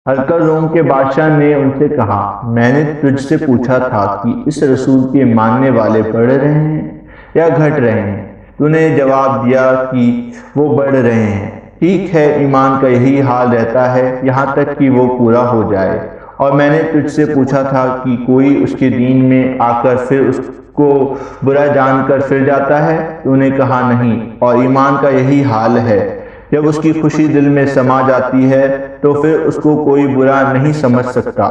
ہرکل روم کے بادشاہ نے ان سے کہا، میں نے تجھ سے پوچھا تھا کہ اس رسول کے ماننے والے بڑھ رہے ہیں یا گھٹ رہے ہیں؟ تو نے جواب دیا کہ وہ بڑھ رہے ہیں۔ ٹھیک ہے، ایمان کا یہی حال رہتا ہے یہاں تک کہ وہ پورا ہو جائے۔ اور میں نے تجھ سے پوچھا تھا کہ کوئی اس کے دین میں آ کر پھر اس کو برا جان کر پھر جاتا ہے؟ تو نے کہا نہیں، اور ایمان کا یہی حال ہے، جب اس کی خوشی دل میں سما جاتی ہے تو پھر اس کو کوئی برا نہیں سمجھ سکتا۔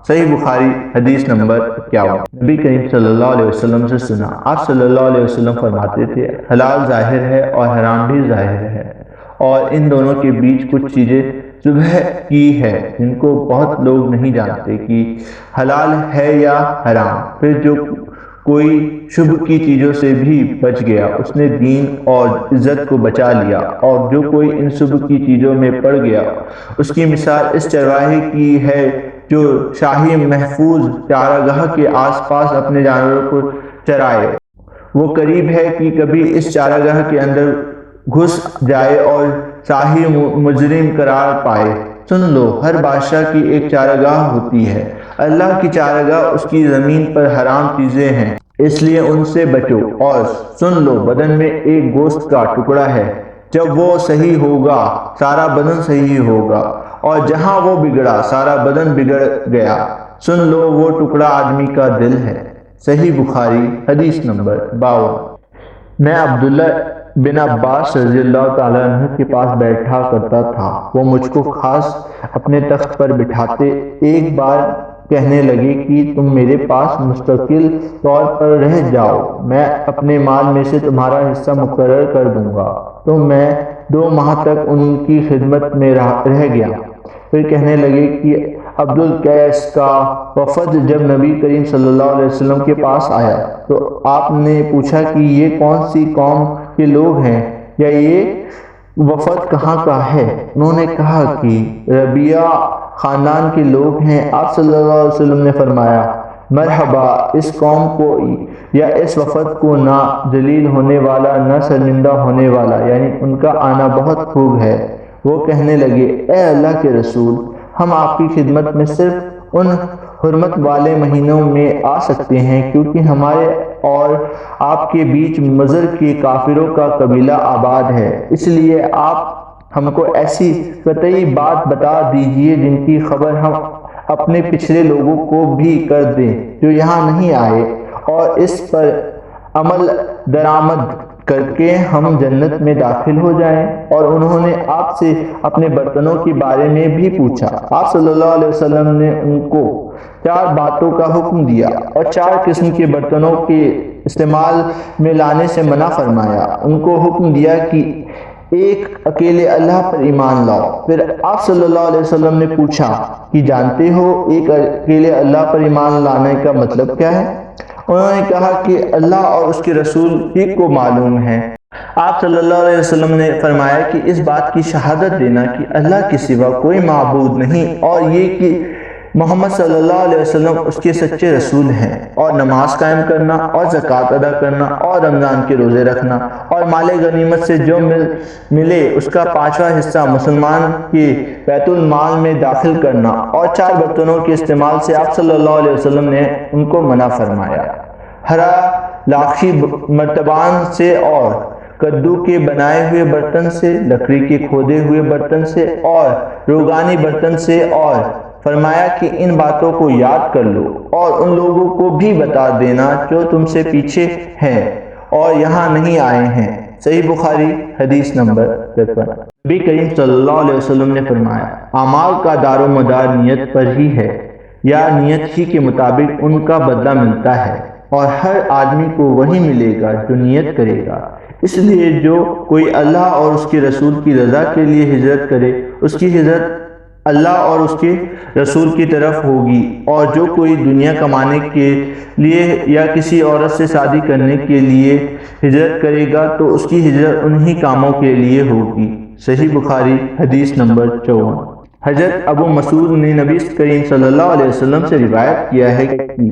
صحیح بخاری حدیث نمبر 51۔ نبی کریم صلی اللہ علیہ وسلم سے سنا، آپ صلی اللہ علیہ وسلم فرماتے تھے، حلال ظاہر ہے اور حرام بھی ظاہر ہے، اور ان دونوں کے بیچ کچھ چیزیں شبہ کی ہے جن کو بہت لوگ نہیں جانتے کہ حلال ہے یا حرام۔ پھر جو کوئی شبہ کی چیزوں سے بھی بچ گیا اس نے دین اور عزت کو بچا لیا، اور جو کوئی ان شبہ کی چیزوں میں پڑ گیا اس کی مثال اس چرواہے کی ہے جو شاہی محفوظ چارگاہ کے آس پاس اپنے جانوروں کو چرائے۔ وہ قریب ہے کہ کبھی اس چارگاہ کے اندر گھس جائے اور شاہی مجرم قرار پائے۔ سن لو، ہر بادشاہ کی ایک چارگاہ ہوتی ہے، اللہ کی چارگاہ اس کی زمین پر حرام چیزیں ہیں، اس لیے ان سے بچو۔ اور سن لو، بدن میں ایک گوشت کا ٹکڑا ہے، جب وہ صحیح ہوگا سارا بدن صحیح ہوگا، اور جہاں وہ بگڑا سارا بدن بگڑ گیا۔ سن لو، وہ ٹکڑا آدمی کا دل ہے۔ صحیح بخاری حدیث نمبر 52۔ میں عبداللہ بن عباس رضی اللہ تعالیٰ عنہ کے پاس بیٹھا کرتا تھا، وہ مجھ کو خاص اپنے تخت پر بٹھاتے ایک بار کہنے لگے کہ تم میرے پاس مستقل طور پر رہ جاؤ، میں اپنے مال میں سے تمہارا حصہ مقرر کر دوں گا۔ تو میں 2 ماہ تک ان کی خدمت میں رہ گیا۔ پھر کہنے لگے کہ عبد القیس کا وفد جب نبی کریم صلی اللہ علیہ وسلم کے پاس آیا تو آپ نے پوچھا کہ یہ کون سی قوم کے لوگ ہیں یا یہ وفد کہاں کا ہے؟ انہوں نے کہا کہ ربیعہ خاندان کے لوگ ہیں۔ آپ صلی اللہ علیہ وسلم نے فرمایا، مرحبا، اس قوم کو یا اس وفد کو نہ ذلیل ہونے والا نہ شرمندہ ہونے والا، یعنی ان کا آنا بہت خوب ہے۔ وہ کہنے لگے، اے اللہ کے رسول، ہم آپ کی خدمت میں صرف ان حرمت والے مہینوں میں آ سکتے ہیں کیونکہ ہمارے اور آپ کے بیچ مضر کے کافروں کا قبیلہ آباد ہے، اس لیے آپ ہم کو ایسی قطعی بات بتا دیجئے جن کی خبر ہم اپنے پچھلے لوگوں کو بھی کر دیں جو یہاں نہیں آئے، اور اس پر عمل درآمد کر کے ہم جنت میں داخل ہو جائیں۔ اور انہوں نے آپ سے اپنے برتنوں کے بارے میں بھی پوچھا۔ آپ صلی اللہ علیہ وسلم نے ان کو 4 باتوں کا حکم دیا اور 4 قسم کے برتنوں کے استعمال میں لانے سے منع فرمایا۔ ان کو حکم دیا کہ ایک اکیلے اللہ پر ایمان لاؤ۔ پھر آپ صلی اللہ علیہ وسلم نے پوچھا کہ جانتے ہو ایک اکیلے اللہ پر ایمان لانے کا مطلب کیا ہے؟ انہوں نے کہا کہ اللہ اور اس کے رسول ہی کو معلوم ہے۔ آپ صلی اللہ علیہ وسلم نے فرمایا کہ اس بات کی شہادت دینا کہ اللہ کے سوا کوئی معبود نہیں، اور یہ کہ محمد صلی اللہ علیہ وسلم اس کے سچے رسول ہیں، اور نماز قائم کرنا اور زکوٰۃ ادا کرنا اور رمضان کے روزے رکھنا، اور مال غنیمت سے جو ملے اس کا 5واں حصہ مسلمان کے بیت المال میں داخل کرنا، اور 4 برتنوں کے استعمال سے آپ صلی اللہ علیہ وسلم نے ان کو منع فرمایا۔ ہرا لاکھی مرتبان سے اور کدو کے بنائے ہوئے برتن سے، لکڑی کے کھودے ہوئے برتن سے اور روغانی برتن سے، اور فرمایا کہ ان باتوں کو یاد کر لو اور ان لوگوں کو بھی بتا دینا جو تم سے پیچھے ہیں اور یہاں نہیں آئے ہیں۔ صحیح بخاری حدیث نمبر 53۔ نبی کریم صلی اللہ علیہ وسلم نے فرمایا، اعمال کا دار و مدار نیت پر ہی ہے، یا نیت ہی کے مطابق ان کا بدلہ ملتا ہے، اور ہر آدمی کو وہی ملے گا جو نیت کرے گا۔ اس لیے جو کوئی اللہ اور اس کے رسول کی رضا کے لیے ہجرت کرے اس کی ہجرت اللہ اور اس کے رسول کی طرف ہوگی، اور جو کوئی دنیا کمانے کے لیے یا کسی عورت سے شادی کرنے کے لیے ہجرت کرے گا تو اس کی ہجرت انہی کاموں کے لیے ہوگی۔ صحیح بخاری حدیث نمبر 54۔ حضرت ابو مسعود نے نبی کریم صلی اللہ علیہ وسلم سے روایت کیا ہے کہ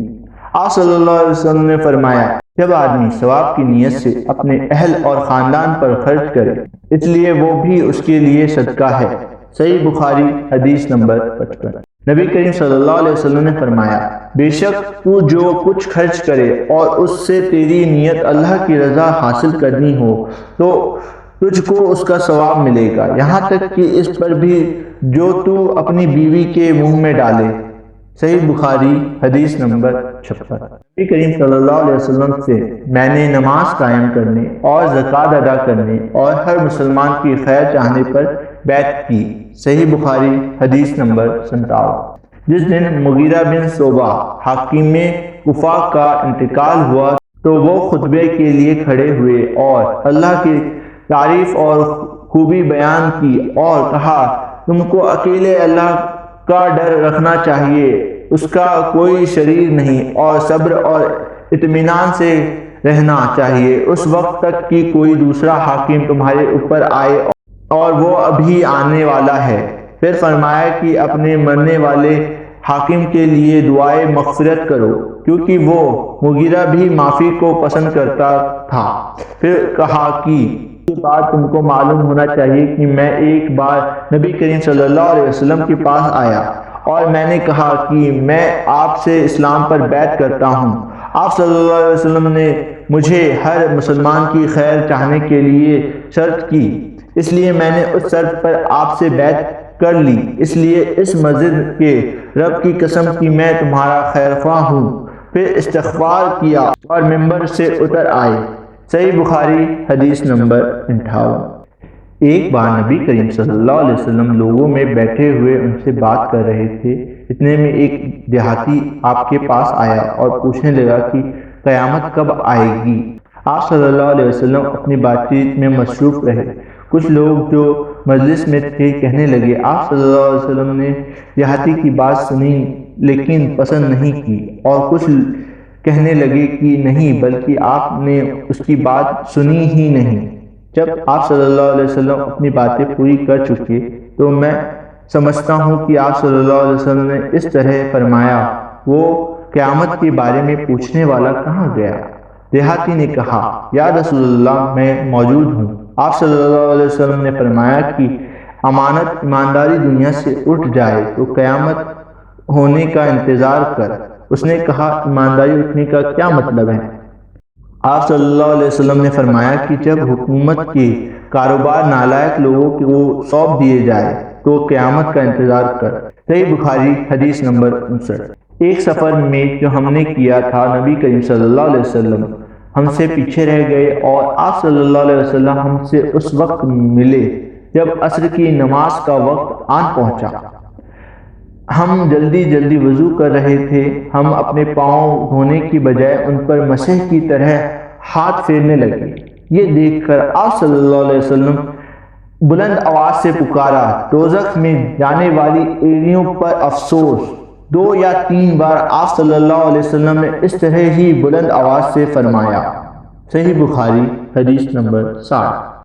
آپ صلی اللہ علیہ وسلم نے فرمایا، جب آدمی ثواب کی نیت سے اپنے اہل اور خاندان پر خرچ کرے اس لیے وہ بھی اس کے لیے صدقہ ہے۔ صحیح بخاری حدیث نمبر 55۔ نبی کریم صلی اللہ علیہ وسلم نے فرمایا، بے شک تو جو کچھ خرچ کرے اور اس سے تیری نیت اللہ کی رضا حاصل کرنی ہو تو تجھ کو اس کا ثواب ملے گا، یہاں تک کہ اس پر بھی جو تو اپنی بیوی کے منہ میں ڈالے۔ صحیح بخاری حدیث نمبر 56۔ نبی کریم صلی اللہ علیہ وسلم سے میں نے نماز قائم کرنے اور زکوٰۃ ادا کرنے اور ہر مسلمان کی خیر چاہنے پر بیعت کی۔ صحیح بخاری حدیث نمبر 57۔ جس دن مغیرہ بن شعبہ حاکم کوفہ کا انتقال ہوا تو وہ خطبے کے لیے کھڑے ہوئے اور اللہ کی تعریف اور خوبی بیان کی اور کہا، تم کو اکیلے اللہ کا ڈر رکھنا چاہیے، اس کا کوئی شریک نہیں، اور صبر اور اطمینان سے رہنا چاہیے اس وقت تک کہ کوئی دوسرا حاکم تمہارے اوپر آئے اور وہ ابھی آنے والا ہے۔ پھر فرمایا کہ اپنے مرنے والے حاکم کے لیے دعائے مغفرت کرو کیونکہ وہ مغیرہ بھی معافی کو پسند کرتا تھا۔ پھر کہا کہ یہ بات تم کو معلوم ہونا چاہیے کہ میں ایک بار نبی کریم صلی اللہ علیہ وسلم کے پاس آیا اور میں نے کہا کہ میں آپ سے اسلام پر بیعت کرتا ہوں۔ آپ صلی اللہ علیہ وسلم نے مجھے ہر مسلمان کی خیر چاہنے کے لیے شرط کی، اس لیے میں نے اس شرط پر آپ سے بیعت کر لی، اس لیے اس مسجد کے رب کی قسم کہ میں تمہارا خیر خواہ ہوں۔ پھر استغفار کیا اور ممبر سے اتر آئے۔ صحیح بخاری حدیث نمبر 58۔ ایک بار نبی کریم صلی اللہ علیہ وسلم لوگوں میں بیٹھے ہوئے ان سے بات کر رہے تھے، اتنے میں ایک دیہاتی آپ کے پاس آیا اور پوچھنے لگا کہ قیامت کب آئے گی؟ آپ صلی اللہ علیہ وسلم اپنی بات چیت میں مصروف رہے۔ کچھ لوگ جو مجلس میں تھے کہنے لگے، آپ صلی اللہ علیہ وسلم نے دیہاتی کی بات سنی لیکن پسند نہیں کی، اور کچھ کہنے لگے کہ نہیں بلکہ آپ نے اس کی بات سنی ہی نہیں۔ جب آپ صلی اللہ علیہ وسلم اپنی باتیں پوری کر چکے تو میں سمجھتا ہوں کہ آپ صلی اللہ علیہ وسلم نے اس طرح فرمایا، وہ قیامت کے بارے میں پوچھنے والا کہاں گیا؟ دیہاتی نے کہا، یا رسول اللہ میں موجود ہوں۔ آپ صلی اللہ علیہ وسلم نے فرمایا کہ امانت ایمانداری دنیا سے اٹھ جائے تو قیامت ہونے کا انتظار کر۔ اس نے کہا، ایمانداری اٹھنے کا کیا مطلب ہے؟ آپ صلی اللہ علیہ وسلم نے فرمایا کہ جب حکومت کے کاروبار نالائق لوگوں کو سونپ دیے جائے تو قیامت کا انتظار کر۔ صحیح بخاری حدیث نمبر 59۔ ایک سفر میں جو ہم نے کیا تھا، نبی کریم صلی اللہ علیہ وسلم ہم سے پیچھے رہ گئے اور آپ صلی اللہ علیہ وسلم ہم سے اس وقت ملے جب عصر کی نماز کا وقت آن پہنچا۔ ہم جلدی جلدی وضو کر رہے تھے، ہم اپنے پاؤں دھونے کی بجائے ان پر مسح کی طرح ہاتھ پھیرنے لگے۔ یہ دیکھ کر آپ صلی اللہ علیہ وسلم بلند آواز سے پکارا، دوزخ میں جانے والی ایڑیوں پر افسوس۔ 2 یا 3 بار آپ صلی اللہ علیہ وسلم نے اس طرح ہی بلند آواز سے فرمایا۔ صحیح بخاری حدیث نمبر 60۔